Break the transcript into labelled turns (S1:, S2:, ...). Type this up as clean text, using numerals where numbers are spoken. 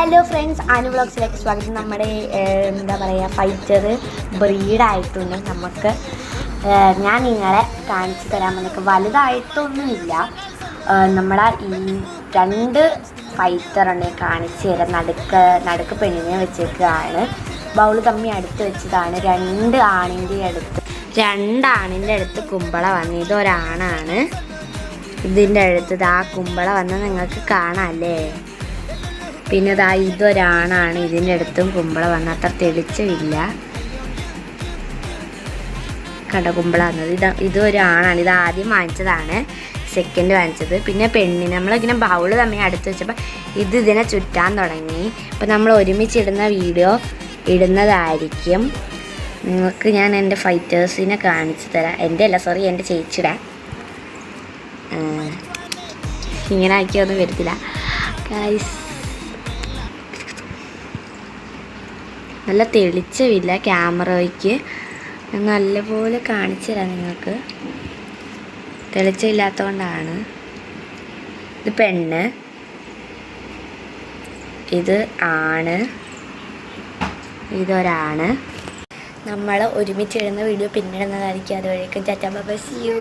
S1: Hello friends, Anu വ്ളോഗ്സിലേക്ക് സ്വാഗതം. നമ്മുടെ എന്താ പറയുക, ഫൈറ്റർ ബ്രീഡായിട്ടുണ്ട്. നമുക്ക് ഞാൻ നിങ്ങളെ കാണിച്ചു തരാൻ നമുക്ക് വലുതായിട്ടൊന്നുമില്ല. നമ്മളെ ഈ രണ്ട് ഫൈറ്ററിനെ കാണിച്ചു തരാം. നടുക്ക് പെണ്ണിനെ വെച്ചേക്കാണ്. ബൗള് തമ്മി അടുത്ത് വെച്ചതാണ്. രണ്ടാണിൻ്റെ അടുത്ത് കുമ്പള വന്ന്. ഇതൊരാണാണ്. ഇതിൻ്റെ അടുത്ത് ആ കുമ്പള വന്ന് നിങ്ങൾക്ക് കാണാമല്ലേ. പിന്നെ ഇതൊരാണാണ്. ഇതിൻ്റെ അടുത്തും കുമ്പള വന്ന്. അത്ര തെളിച്ചമില്ല. കണ്ട കുമ്പള വന്നത്. ഇതൊരാണാണ്. ഇത് ആദ്യം വാങ്ങിച്ചതാണ്, സെക്കൻഡ് വാങ്ങിച്ചത്. പിന്നെ പെണ്ണിന് നമ്മളിങ്ങനെ ബൗള് തമ്മിൽ അടുത്ത് വെച്ചപ്പോൾ ഇതിനെ ചുറ്റാൻ തുടങ്ങി. അപ്പോൾ നമ്മൾ ഒരുമിച്ചിടുന്ന വീഡിയോ ഇടുന്നതായിരിക്കും. നിങ്ങൾക്ക് ഞാൻ എൻ്റെ ഫൈറ്റേഴ്സിനെ കാണിച്ചു തരാം. എൻ്റെ ചേച്ചിയുടെ. ഇങ്ങനെ ആക്കിയൊന്നും വരത്തില്ല ഗൈസ്. നല്ല തെളിച്ചമില്ല ക്യാമറയ്ക്ക്. ഞാൻ നല്ലപോലെ കാണിച്ചു തരാം നിങ്ങൾക്ക്. തെളിച്ചമില്ലാത്തതുകൊണ്ടാണ്. ഇത് പെണ്ണ്, ഇത് ആണ്, ഇതൊരാണ്. നമ്മൾ ഒരുമിച്ചിടുന്ന വീഡിയോ പിന്നിടുന്നതായിരിക്കും. അതുവരേക്കും tata bye bye, see U.